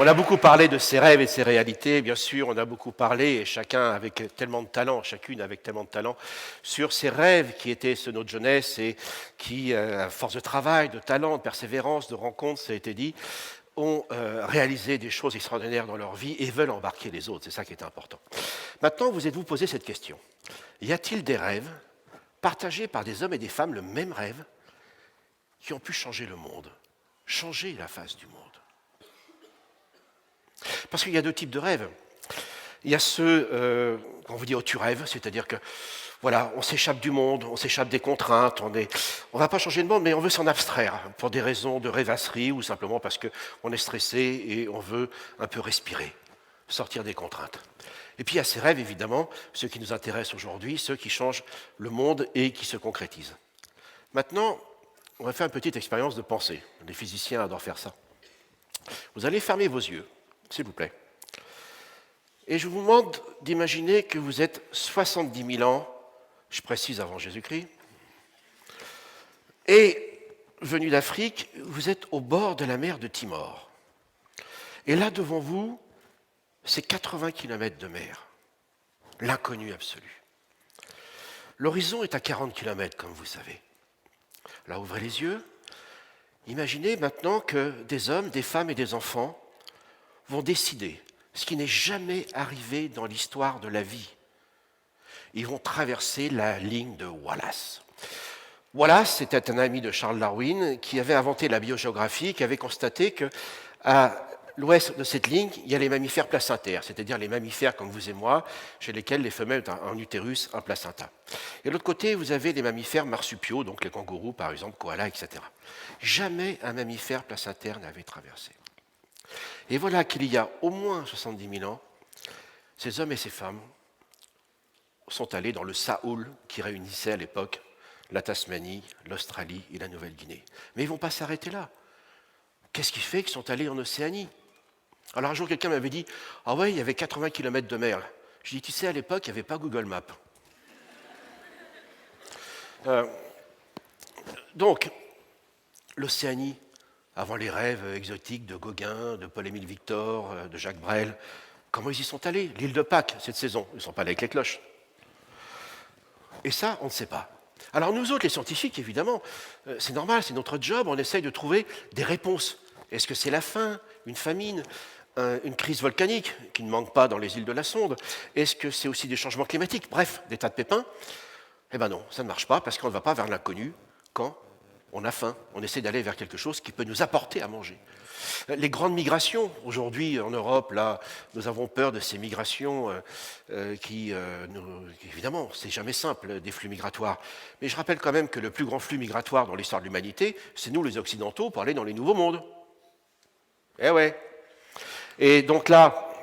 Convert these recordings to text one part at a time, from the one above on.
On a beaucoup parlé de ses rêves et de ses réalités, bien sûr, on a beaucoup parlé, et chacun avec tellement de talent, chacune avec tellement de talent, sur ses rêves qui étaient ceux de notre jeunesse et qui, à force de travail, de talent, de persévérance, de rencontres, ça a été dit, ont réalisé des choses extraordinaires dans leur vie et veulent embarquer les autres, c'est ça qui est important. Maintenant, vous êtes-vous posé cette question. Y a-t-il des rêves partagés par des hommes et des femmes, le même rêve, qui ont pu changer le monde, changer la face du monde? Parce qu'il y a deux types de rêves. Il y a ceux, quand on vous dit oh tu rêves, c'est-à-dire que voilà, on s'échappe du monde, on s'échappe des contraintes, on ne va pas changer le monde, mais on veut s'en abstraire pour des raisons de rêvasserie ou simplement parce qu'on est stressé et on veut un peu respirer, sortir des contraintes. Et puis il y a ces rêves, évidemment, ceux qui nous intéressent aujourd'hui, ceux qui changent le monde et qui se concrétisent. Maintenant, on va faire une petite expérience de pensée. Les physiciens adorent faire ça. Vous allez fermer vos yeux, s'il vous plaît. Et je vous demande d'imaginer que vous êtes 70 000 ans, je précise avant Jésus-Christ, et venu d'Afrique, vous êtes au bord de la mer de Timor. Et là, devant vous, c'est 80 km de mer, l'inconnu absolu. L'horizon est à 40 km, comme vous savez. Là, ouvrez les yeux. Imaginez maintenant que des hommes, des femmes et des enfants vont décider, ce qui n'est jamais arrivé dans l'histoire de la vie. Ils vont traverser la ligne de Wallace. Wallace, c'était un ami de Charles Darwin qui avait inventé la biogéographie, qui avait constaté qu'à l'ouest de cette ligne, il y a les mammifères placentaires, c'est-à-dire les mammifères comme vous et moi, chez lesquels les femelles ont un utérus, un placenta. Et de l'autre côté, vous avez les mammifères marsupiaux, donc les kangourous par exemple, koalas, etc. Jamais un mammifère placentaire n'avait traversé. Et voilà qu'il y a au moins 70 000 ans, ces hommes et ces femmes sont allés dans le Saoul qui réunissait à l'époque la Tasmanie, l'Australie et la Nouvelle-Guinée. Mais ils ne vont pas s'arrêter là. Qu'est-ce qui fait qu'ils sont allés en Océanie? Alors un jour, quelqu'un m'avait dit « Ah ouais, il y avait 80 km de mer. » Je dis « Tu sais, à l'époque, il n'y avait pas Google Maps. » Donc, l'Océanie, avant les rêves exotiques de Gauguin, de Paul-Émile Victor, de Jacques Brel, comment ils y sont allés? L'île de Pâques, cette saison, ils ne sont pas allés avec les cloches. Et ça, on ne sait pas. Alors nous autres, les scientifiques, évidemment, c'est normal, c'est notre job, on essaye de trouver des réponses. Est-ce que c'est la faim, une famine, une crise volcanique qui ne manque pas dans les îles de la Sonde? Est-ce que c'est aussi des changements climatiques? Bref, des tas de pépins. Eh bien non, ça ne marche pas parce qu'on ne va pas vers l'inconnu quand on a faim. On essaie d'aller vers quelque chose qui peut nous apporter à manger. Les grandes migrations, aujourd'hui en Europe, là, nous avons peur de ces migrations évidemment, c'est jamais simple, des flux migratoires. Mais je rappelle quand même que le plus grand flux migratoire dans l'histoire de l'humanité, c'est nous les Occidentaux pour aller dans les nouveaux mondes. Eh ouais. Et donc là,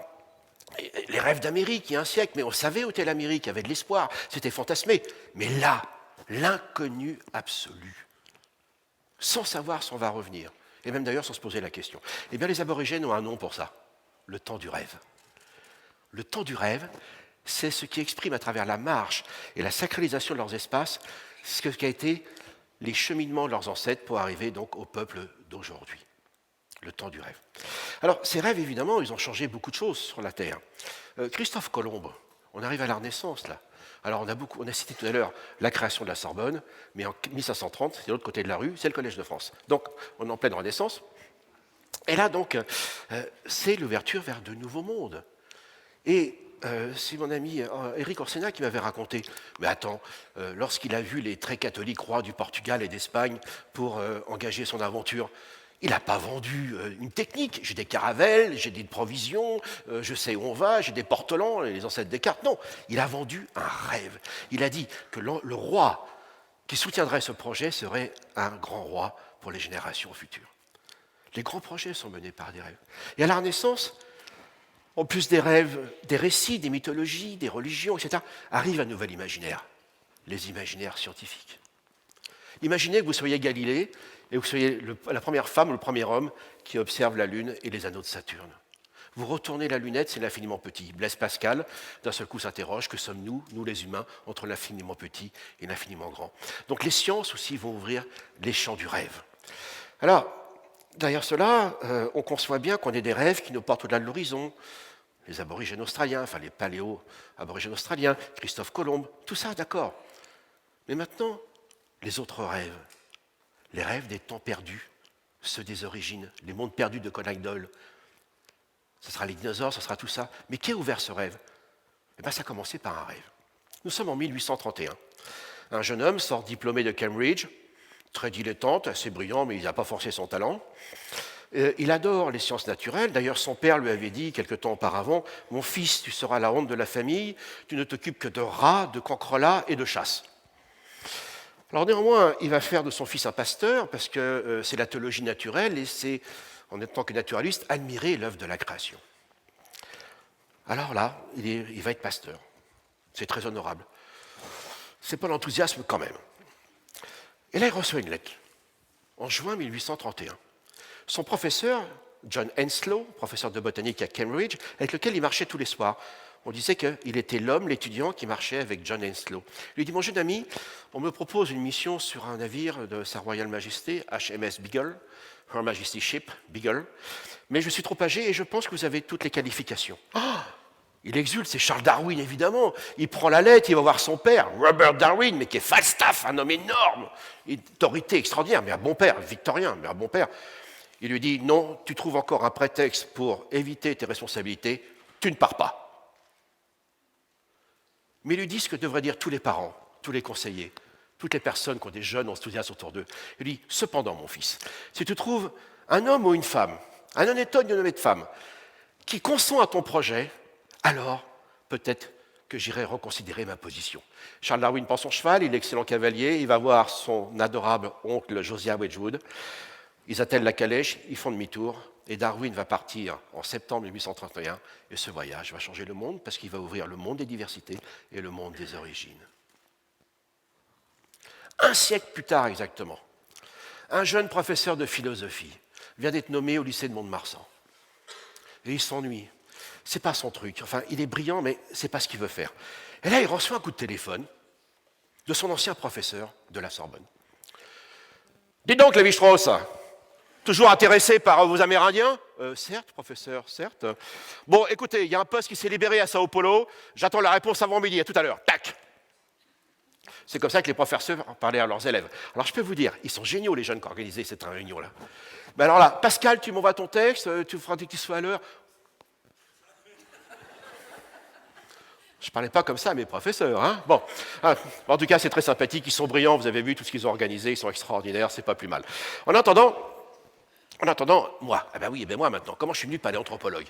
les rêves d'Amérique, il y a un siècle, mais on savait où était l'Amérique, il y avait de l'espoir, c'était fantasmé. Mais là, l'inconnu absolu, sans savoir si on va revenir, et même d'ailleurs sans se poser la question. Eh bien, les aborigènes ont un nom pour ça, le temps du rêve. Le temps du rêve, c'est ce qui exprime à travers la marche et la sacralisation de leurs espaces ce qu'a été les cheminements de leurs ancêtres pour arriver donc au peuple d'aujourd'hui. Le temps du rêve. Alors, ces rêves, évidemment, ils ont changé beaucoup de choses sur la Terre. Christophe Colomb, on arrive à la Renaissance, là. Alors, on a cité tout à l'heure la création de la Sorbonne, mais en 1530, c'est de l'autre côté de la rue, c'est le Collège de France. Donc, on est en pleine Renaissance. Et là, donc, c'est l'ouverture vers de nouveaux mondes. Et c'est mon ami Éric Orsena qui m'avait raconté, mais attends, lorsqu'il a vu les très catholiques rois du Portugal et d'Espagne pour engager son aventure, il n'a pas vendu une technique. J'ai des caravelles, j'ai des provisions, je sais où on va, j'ai des portelans, les ancêtres des cartes. Non, il a vendu un rêve. Il a dit que le roi qui soutiendrait ce projet serait un grand roi pour les générations futures. Les grands projets sont menés par des rêves. Et à la Renaissance, en plus des rêves, des récits, des mythologies, des religions, etc., arrive un nouvel imaginaire, les imaginaires scientifiques. Imaginez que vous soyez Galilée et que vous soyez la première femme ou le premier homme qui observe la Lune et les anneaux de Saturne. Vous retournez la lunette, c'est l'infiniment petit. Blaise Pascal, d'un seul coup, s'interroge, que sommes-nous, nous les humains, entre l'infiniment petit et l'infiniment grand? Donc les sciences aussi vont ouvrir les champs du rêve. Alors, derrière cela, on conçoit bien qu'on ait des rêves qui nous portent au-delà de l'horizon. Les aborigènes australiens, enfin les paléo-aborigènes australiens, Christophe Colomb, tout ça, d'accord. Mais maintenant, les autres rêves, les rêves des temps perdus, ceux des origines, les mondes perdus de Conan Doyle. Ce sera les dinosaures, ce sera tout ça. Mais qui a ouvert ce rêve? Eh bien, ça a commencé par un rêve. Nous sommes en 1831. Un jeune homme sort diplômé de Cambridge, très dilettante, assez brillant, mais il n'a pas forcé son talent. Il adore les sciences naturelles. D'ailleurs, son père lui avait dit quelque temps auparavant, « Mon fils, tu seras la honte de la famille, tu ne t'occupes que de rats, de cancrelats et de chasse. » Alors néanmoins, il va faire de son fils un pasteur, parce que c'est la théologie naturelle, et c'est, en tant que naturaliste, admirer l'œuvre de la création. Alors là, il va être pasteur. C'est très honorable. C'est pas l'enthousiasme quand même. Et là, il reçoit une lettre, en juin 1831. Son professeur, John Henslow, professeur de botanique à Cambridge, avec lequel il marchait tous les soirs. On disait qu'il était l'homme, l'étudiant qui marchait avec John Henslow. Il lui dit, mon jeune ami, on me propose une mission sur un navire de Sa Royale Majesté, HMS Beagle, Her Majesty's Ship, Beagle, mais je suis trop âgé et je pense que vous avez toutes les qualifications. Ah, il exulte, c'est Charles Darwin, évidemment. Il prend la lettre, il va voir son père, Robert Darwin, mais qui est Falstaff, un homme énorme, une autorité extraordinaire, mais un bon père, victorien, mais un bon père. Il lui dit, non, tu trouves encore un prétexte pour éviter tes responsabilités, tu ne pars pas. Mais il lui dit ce que devraient dire tous les parents, tous les conseillers, toutes les personnes qui ont des jeunes enthousiastes autour d'eux. Il lui dit, cependant, mon fils, si tu trouves un homme ou une femme, un honnête homme ou une honnête femme, qui consent à ton projet, alors peut-être que j'irai reconsidérer ma position. Charles Darwin prend son cheval, il est excellent cavalier, il va voir son adorable oncle Josiah Wedgwood. Ils attellent la calèche, ils font demi-tour, et Darwin va partir en septembre 1831, et ce voyage va changer le monde parce qu'il va ouvrir le monde des diversités et le monde des origines. Un siècle plus tard exactement, un jeune professeur de philosophie vient d'être nommé au lycée de Mont-de-Marsan. Et il s'ennuie. C'est pas son truc. Enfin, il est brillant, mais c'est pas ce qu'il veut faire. Et là, il reçoit un coup de téléphone de son ancien professeur de la Sorbonne. Dites donc, Lévi-Strauss, toujours intéressé par vos Amérindiens? Certes, professeur, certes. Bon, écoutez, il y a un poste qui s'est libéré à Sao Paulo. J'attends la réponse avant midi. À tout à l'heure. Tac! C'est comme ça que les professeurs parlaient à leurs élèves. Alors, je peux vous dire, ils sont géniaux, les jeunes qui ont organisé cette réunion-là. Mais alors là, Pascal, tu m'envoies ton texte, tu feras dès qu'il soit à l'heure. Je ne parlais pas comme ça à mes professeurs. Hein, bon, en tout cas, c'est très sympathique. Ils sont brillants. Vous avez vu tout ce qu'ils ont organisé. Ils sont extraordinaires. C'est pas plus mal. En attendant, moi, moi maintenant, comment je suis venu paléanthropologue?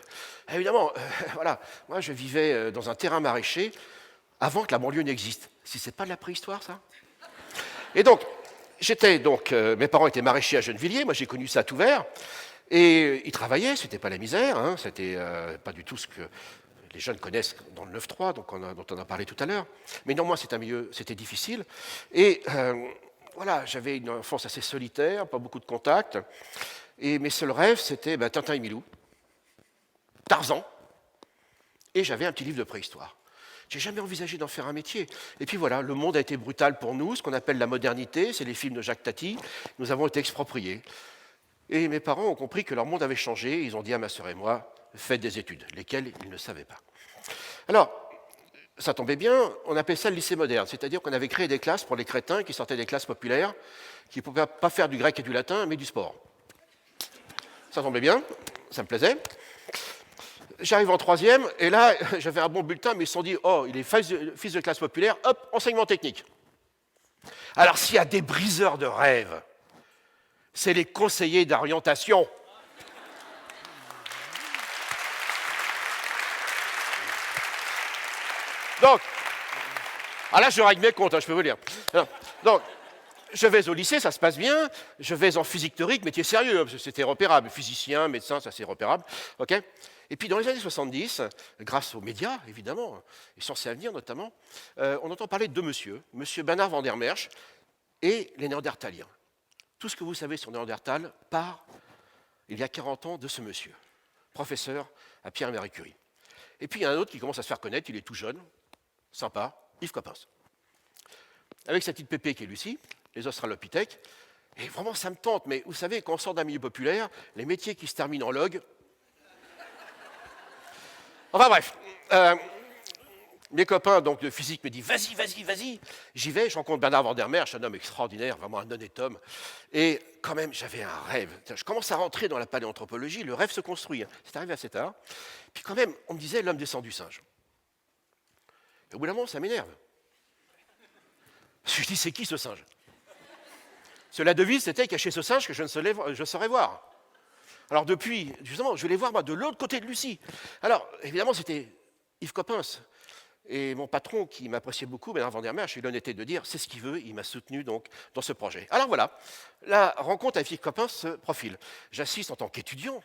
Évidemment, voilà, moi je vivais dans un terrain maraîcher avant que la banlieue n'existe. Si c'est pas de la préhistoire, ça? Et donc, mes parents étaient maraîchers à Gennevilliers. Moi, j'ai connu ça tout vert. Et ils travaillaient. C'était pas la misère. Hein, c'était pas du tout ce que les jeunes connaissent dans le 9-3, dont on a parlé tout à l'heure. Mais néanmoins, c'était difficile. Et voilà, j'avais une enfance assez solitaire, pas beaucoup de contacts. Et mes seuls rêves, c'était Tintin et Milou, Tarzan, et j'avais un petit livre de préhistoire. J'ai jamais envisagé d'en faire un métier. Et puis voilà, le monde a été brutal pour nous, ce qu'on appelle la modernité, c'est les films de Jacques Tati. Nous avons été expropriés. Et mes parents ont compris que leur monde avait changé. Ils ont dit à ma sœur et moi, faites des études, lesquelles ils ne savaient pas. Alors, ça tombait bien, on appelait ça le lycée moderne, c'est-à-dire qu'on avait créé des classes pour les crétins qui sortaient des classes populaires, qui ne pouvaient pas faire du grec et du latin, mais du sport. Ça tombait bien, ça me plaisait. J'arrive en troisième, et là, j'avais un bon bulletin, mais ils se sont dit, oh, il est fils de classe populaire, hop, enseignement technique. Alors, s'il y a des briseurs de rêves, c'est les conseillers d'orientation. Donc, là, je règle mes comptes, hein, je peux vous dire. Donc, je vais au lycée, ça se passe bien. Je vais en physique théorique, métier sérieux, parce que c'était repérable. Physicien, médecin, ça c'est repérable. Okay, et puis dans les années 70, grâce aux médias, évidemment, et Sciences et Avenir notamment, on entend parler de deux monsieur Bernard van der Merch et les Néandertaliens. Tout ce que vous savez sur Néandertal part, il y a 40 ans, de ce monsieur, professeur à Pierre et Marie Curie. Et puis il y a un autre qui commence à se faire connaître, il est tout jeune, sympa, Yves Coppens. Avec sa petite pépé qui est Lucie, les Australopithèques, Et vraiment, ça me tente. Mais vous savez, quand on sort d'un milieu populaire, les métiers qui se terminent en log. Enfin bref. Mes copains donc, de physique me disent vas-y, vas-y, vas-y. J'y vais, je rencontre Bernard Vandermeer, un homme extraordinaire, vraiment un honnête homme. Et quand même, j'avais un rêve. Je commence à rentrer dans la paléanthropologie, le rêve se construit. C'est arrivé assez tard. Puis quand même, on me disait l'homme descend du singe. Et au bout d'un moment, ça m'énerve. Parce que je dis c'est qui ce singe? Parce que la devise, c'était cacher ce singe que je saurais voir. Alors depuis, justement, je vais les voir moi, de l'autre côté de Lucie. Alors, évidemment, c'était Yves Coppens. Et mon patron, qui m'appréciait beaucoup, Bernard Vandermeer, j'ai eu l'honnêteté de dire, c'est ce qu'il veut, il m'a soutenu donc dans ce projet. Alors voilà, la rencontre avec Yves Coppens se profile. J'assiste en tant qu'étudiant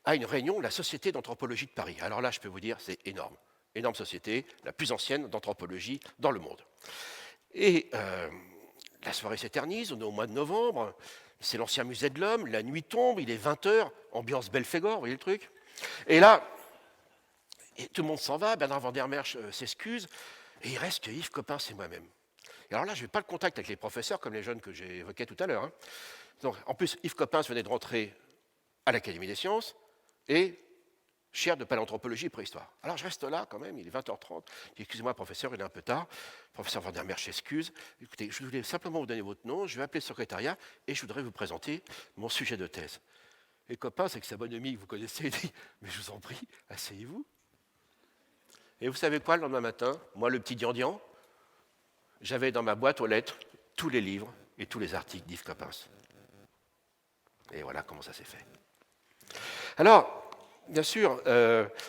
à une réunion de la Société d'anthropologie de Paris. Alors là, je peux vous dire, c'est énorme. Énorme société, la plus ancienne d'anthropologie dans le monde. Et la soirée s'éternise, on est au mois de novembre, c'est l'ancien musée de l'homme, la nuit tombe, il est 20h, ambiance Belphégor, vous voyez le truc? Et là, et tout le monde s'en va, Bernard Vandermeer s'excuse, et il reste que Yves Coppens et moi-même. Et alors là, je n'ai pas le contact avec les professeurs, comme les jeunes que j'ai évoqués tout à l'heure. Hein. Donc, en plus, Yves Coppens venait de rentrer à l'Académie des sciences, et chaire de paléanthropologie et préhistoire. Alors je reste là quand même, il est 20h30, je dis excusez-moi professeur, il est un peu tard. Le professeur Vandermeer s'excuse. Écoutez, je voulais simplement vous donner votre nom, je vais appeler le secrétariat et je voudrais vous présenter mon sujet de thèse. Et Coppens, avec sa bonhomie que vous connaissez, il dit mais je vous en prie, asseyez-vous. Et vous savez quoi, le lendemain matin, moi le petit Diandian, j'avais dans ma boîte aux lettres tous les livres et tous les articles d'Yves Coppens. Et voilà comment ça s'est fait. Alors, bien sûr,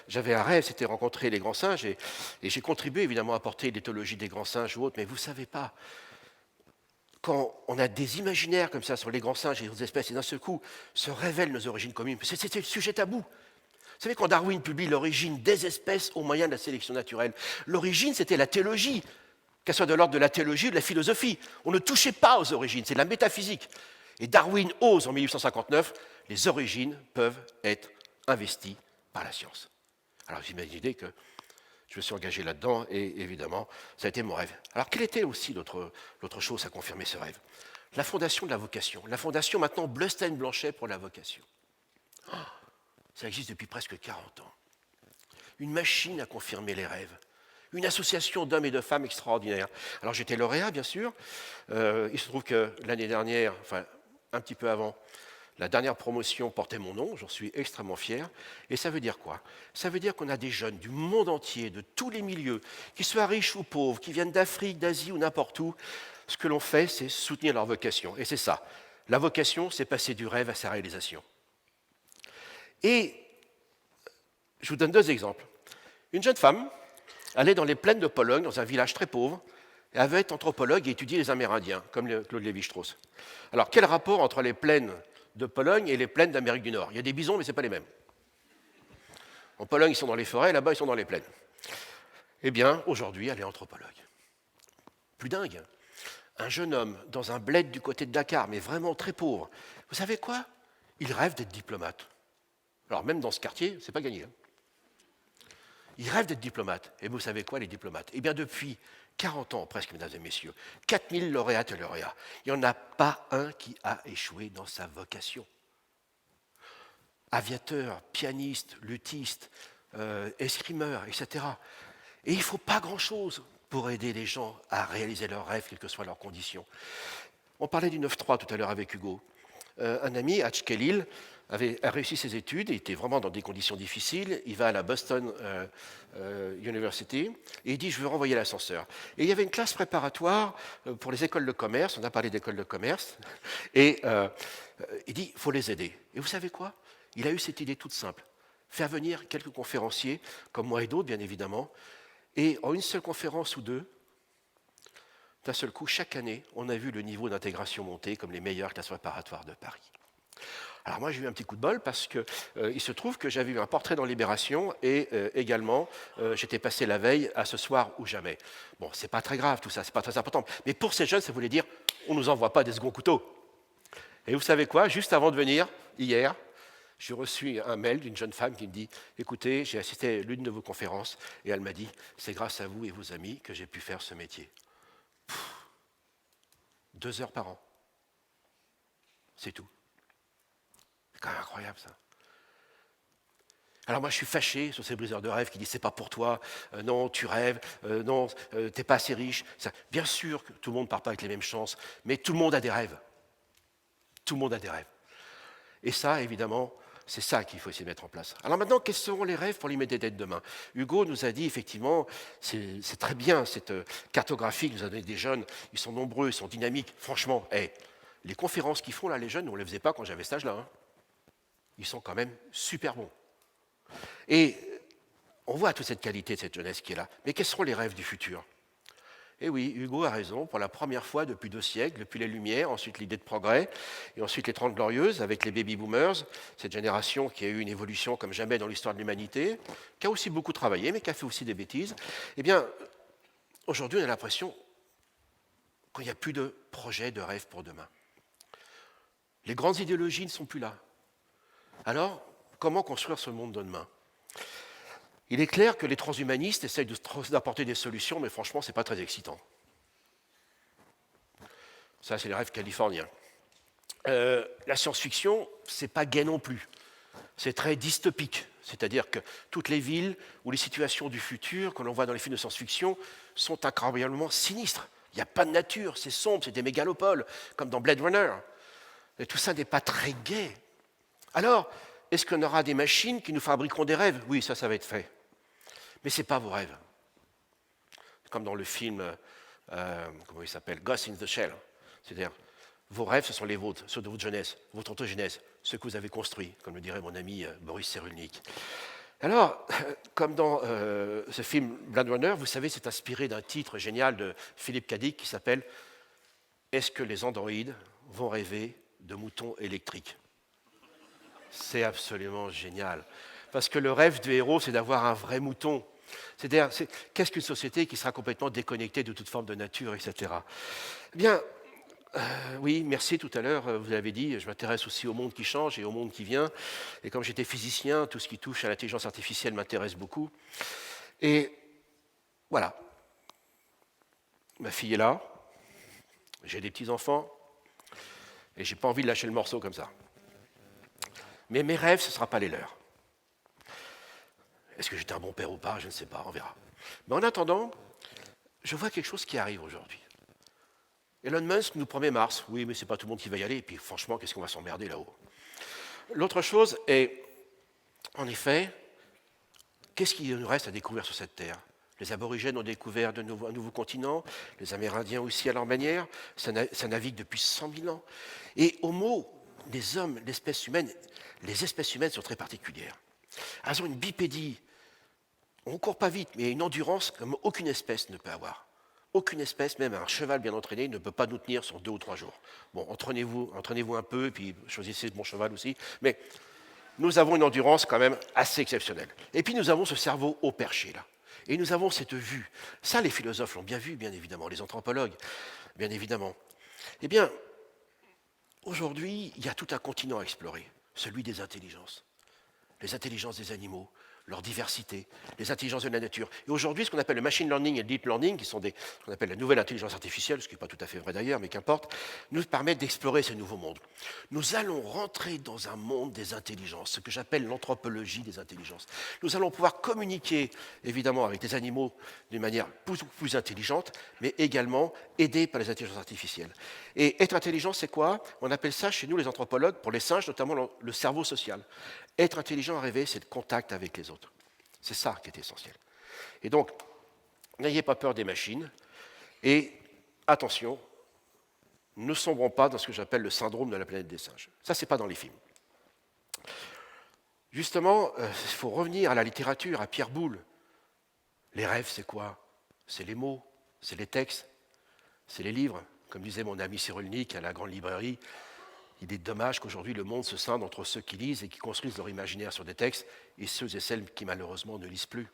j'avais un rêve, c'était rencontrer les grands singes, et j'ai contribué évidemment à apporter l'éthologie des grands singes ou autres, mais vous ne savez pas, quand on a des imaginaires comme ça sur les grands singes et les autres espèces, et d'un seul coup se révèlent nos origines communes, c'était le sujet tabou. Vous savez, quand Darwin publie l'origine des espèces au moyen de la sélection naturelle, l'origine c'était la théologie, qu'elle soit de l'ordre de la théologie ou de la philosophie. On ne touchait pas aux origines, c'est de la métaphysique. Et Darwin ose en 1859, les origines peuvent être investies par la science. Alors vous imaginez que je me suis engagé là-dedans et évidemment, ça a été mon rêve. Alors quelle était aussi l'autre chose à confirmer ce rêve? La fondation de la vocation. La fondation maintenant Bleustein-Blanchet pour la vocation. Oh, ça existe depuis presque 40 ans. Une machine à confirmer les rêves. Une association d'hommes et de femmes extraordinaire. Alors j'étais lauréat, bien sûr. Il se trouve que l'année dernière, enfin un petit peu avant, la dernière promotion portait mon nom, j'en suis extrêmement fier. Et ça veut dire quoi? Ça veut dire qu'on a des jeunes du monde entier, de tous les milieux, qu'ils soient riches ou pauvres, qui viennent d'Afrique, d'Asie ou n'importe où. Ce que l'on fait, c'est soutenir leur vocation. Et c'est ça. La vocation, c'est passer du rêve à sa réalisation. Et je vous donne deux exemples. Une jeune femme allait dans les plaines de Pologne, dans un village très pauvre, et avait été anthropologue et étudié les Amérindiens, comme Claude Lévi-Strauss. Alors, quel rapport entre les plaines de Pologne et les plaines d'Amérique du Nord? Il y a des bisons, mais ce n'est pas les mêmes. En Pologne, ils sont dans les forêts, là-bas, ils sont dans les plaines. Eh bien, aujourd'hui, elle est anthropologue. Plus dingue. Un jeune homme dans un bled du côté de Dakar, mais vraiment très pauvre. Vous savez quoi? Il rêve d'être diplomate. Alors, même dans ce quartier, c'est pas gagné. Hein. Il rêve d'être diplomate. Et vous savez quoi, les diplomates? Eh bien, depuis 40 ans presque, mesdames et messieurs, 4000 lauréates et lauréats, il n'y en a pas un qui a échoué dans sa vocation. Aviateur, pianiste, luthiste, escrimeur, etc. Et il ne faut pas grand-chose pour aider les gens à réaliser leurs rêves, quelles que soient leurs conditions. On parlait du 9-3 tout à l'heure avec Hugo. Un ami, Hatch Kellil, a réussi ses études, il était vraiment dans des conditions difficiles, il va à la Boston University et il dit je veux renvoyer l'ascenseur. Et il y avait une classe préparatoire pour les écoles de commerce, on a parlé d'écoles de commerce, et il dit il faut les aider. Et vous savez quoi? Il a eu cette idée toute simple, faire venir quelques conférenciers, comme moi et d'autres bien évidemment, et en une seule conférence ou deux, d'un seul coup, chaque année, on a vu le niveau d'intégration monter comme les meilleures classes préparatoires de Paris. Alors moi, j'ai eu un petit coup de bol parce qu'il se trouve que j'avais eu un portrait dans Libération et également, j'étais passé la veille à Ce soir ou jamais. Bon, c'est pas très grave tout ça, c'est pas très important. Mais pour ces jeunes, ça voulait dire, on nous envoie pas des seconds couteaux. Et vous savez quoi? Juste avant de venir, hier, j'ai reçu un mail d'une jeune femme qui me dit « Écoutez, j'ai assisté à l'une de vos conférences et elle m'a dit « C'est grâce à vous et vos amis que j'ai pu faire ce métier. » 2 heures par an. C'est tout. C'est quand même incroyable, ça. Alors moi, je suis fâché sur ces briseurs de rêves qui disent c'est pas pour toi, non, tu rêves, non, t'es pas assez riche. Ça, bien sûr que tout le monde ne part pas avec les mêmes chances, mais tout le monde a des rêves. Tout le monde a des rêves. Et ça, évidemment, c'est ça qu'il faut essayer de mettre en place. Alors maintenant, quels seront les rêves pour l'immédiat de demain? Hugo nous a dit, effectivement, c'est très bien cette cartographie que nous a donnée des jeunes. Ils sont nombreux, ils sont dynamiques. Franchement, les conférences qu'ils font là, les jeunes, on ne les faisait pas quand j'avais cet âge-là. Hein. Ils sont quand même super bons. Et on voit toute cette qualité de cette jeunesse qui est là. Mais quels seront les rêves du futur? Eh oui, Hugo a raison, pour la première fois depuis 2 siècles, depuis les Lumières, ensuite l'idée de progrès, et ensuite les 30 Glorieuses avec les baby-boomers, cette génération qui a eu une évolution comme jamais dans l'histoire de l'humanité, qui a aussi beaucoup travaillé, mais qui a fait aussi des bêtises. Eh bien, aujourd'hui, on a l'impression qu'il n'y a plus de projet, de rêve pour demain. Les grandes idéologies ne sont plus là. Alors, comment construire ce monde de demain? Il est clair que les transhumanistes essayent d'apporter des solutions, mais franchement, ce n'est pas très excitant. Ça, c'est les rêves californiens. La science-fiction, ce n'est pas gai non plus. C'est très dystopique. C'est-à-dire que toutes les villes ou les situations du futur que l'on voit dans les films de science-fiction sont incroyablement sinistres. Il n'y a pas de nature, c'est sombre, c'est des mégalopoles, comme dans Blade Runner. Et tout ça n'est pas très gai. Alors, est-ce qu'on aura des machines qui nous fabriqueront des rêves? Oui, ça va être fait. Mais ce n'est pas vos rêves. Comme dans le film, comment il s'appelle, Ghost in the Shell. C'est-à-dire, vos rêves, ce sont les vôtres, ceux de votre jeunesse, votre orthogénèse, ceux que vous avez construits, comme le dirait mon ami Boris Cyrulnik. Alors, comme dans ce film Blade Runner, vous savez, c'est inspiré d'un titre génial de Philippe K. Dick qui s'appelle « Est-ce que les androïdes vont rêver de moutons électriques ?» C'est absolument génial. Parce que le rêve du héros, c'est d'avoir un vrai mouton. C'est-à-dire, qu'est-ce qu'une société qui sera complètement déconnectée de toute forme de nature, etc. Eh bien, oui, merci tout à l'heure, vous l'avez dit, je m'intéresse aussi au monde qui change et au monde qui vient. Et comme j'étais physicien, tout ce qui touche à l'intelligence artificielle m'intéresse beaucoup. Et voilà. Ma fille est là, j'ai des petits-enfants, et je n'ai pas envie de lâcher le morceau comme ça. Mais mes rêves, ce ne sera pas les leurs. Est-ce que j'étais un bon père ou pas? Je ne sais pas, on verra. Mais en attendant, je vois quelque chose qui arrive aujourd'hui. Elon Musk nous promet Mars. Oui, mais ce n'est pas tout le monde qui va y aller. Et puis franchement, qu'est-ce qu'on va s'emmerder là-haut? L'autre chose est, en effet, qu'est-ce qu'il nous reste à découvrir sur cette Terre? Les aborigènes ont découvert un nouveau continent, les Amérindiens aussi à leur manière, ça navigue depuis 100 000 ans. Et au mot des hommes, l'espèce humaine, les espèces humaines sont très particulières. Elles ont une bipédie, on ne court pas vite, mais une endurance comme aucune espèce ne peut avoir. Aucune espèce, même un cheval bien entraîné, ne peut pas nous tenir sur 2 ou 3 jours. Bon, entraînez-vous un peu, et puis choisissez le bon cheval aussi, mais nous avons une endurance quand même assez exceptionnelle. Et puis nous avons ce cerveau haut perché, là. Et nous avons cette vue. Ça, les philosophes l'ont bien vu, bien évidemment, les anthropologues, bien évidemment. Eh bien, aujourd'hui, il y a tout un continent à explorer, celui des intelligences. Les intelligences des animaux, leur diversité, les intelligences de la nature. Et aujourd'hui, ce qu'on appelle le machine learning et le deep learning, qui sont ce qu'on appelle la nouvelle intelligence artificielle, ce qui n'est pas tout à fait vrai d'ailleurs, mais qu'importe, nous permettent d'explorer ce nouveau monde. Nous allons rentrer dans un monde des intelligences, ce que j'appelle l'anthropologie des intelligences. Nous allons pouvoir communiquer, évidemment, avec des animaux d'une manière beaucoup plus intelligente, mais également aidés par les intelligences artificielles. Et être intelligent, c'est quoi? On appelle ça, chez nous, les anthropologues, pour les singes, notamment le cerveau social. Être intelligent à rêver, c'est le contact avec les autres. C'est ça qui est essentiel. Et donc, n'ayez pas peur des machines. Et attention, ne sombrons pas dans ce que j'appelle le syndrome de la planète des singes. Ça, ce n'est pas dans les films. Justement, il faut revenir à la littérature, à Pierre Boulle. Les rêves, c'est quoi? C'est les mots, c'est les textes, c'est les livres. Comme disait mon ami Cyrulnik à la grande librairie, il est dommage qu'aujourd'hui le monde se scinde entre ceux qui lisent et qui construisent leur imaginaire sur des textes et ceux et celles qui malheureusement ne lisent plus.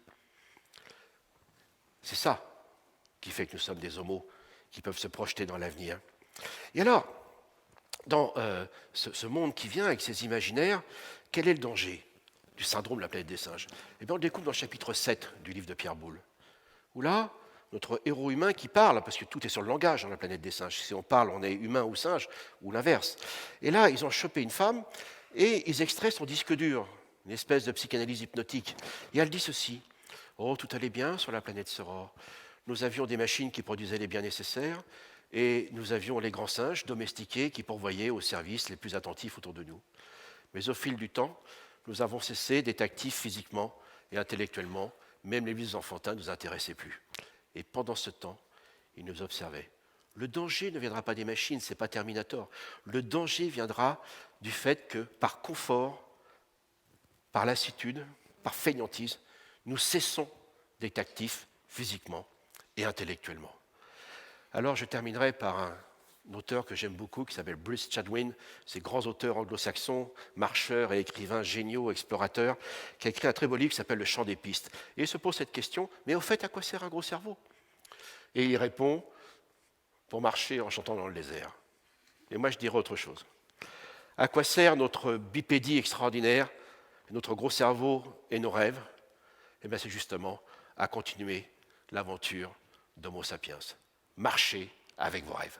C'est ça qui fait que nous sommes des homos qui peuvent se projeter dans l'avenir. Et alors, dans ce monde qui vient avec ses imaginaires, quel est le danger du syndrome de la planète des singes? Eh bien, on le découvre dans le chapitre 7 du livre de Pierre Boulle, où là, notre héros humain qui parle, parce que tout est sur le langage dans la planète des singes. Si on parle, on est humain ou singe, ou l'inverse. Et là, ils ont chopé une femme et ils extraient son disque dur, une espèce de psychanalyse hypnotique. Et elle dit ceci: oh, tout allait bien sur la planète Sora. Nous avions des machines qui produisaient les biens nécessaires et nous avions les grands singes domestiqués qui pourvoyaient aux services les plus attentifs autour de nous. Mais au fil du temps, nous avons cessé d'être actifs physiquement et intellectuellement. Même les vices enfantins ne nous intéressaient plus. Et pendant ce temps, ils nous observaient. Le danger ne viendra pas des machines, ce n'est pas Terminator. Le danger viendra du fait que, par confort, par lassitude, par fainéantise, nous cessons d'être actifs physiquement et intellectuellement. Alors je terminerai par un auteur que j'aime beaucoup qui s'appelle Bruce Chatwin, ces grands auteurs anglo-saxons, marcheurs et écrivains géniaux, explorateurs, qui a écrit un très beau livre qui s'appelle Le Chant des pistes. Et il se pose cette question: mais au fait, à quoi sert un gros cerveau? Et il répond: pour marcher en chantant dans le désert. Et moi je dirais autre chose. À quoi sert notre bipédie extraordinaire, notre gros cerveau et nos rêves? Eh bien c'est justement à continuer l'aventure d'Homo sapiens. Marchez avec vos rêves.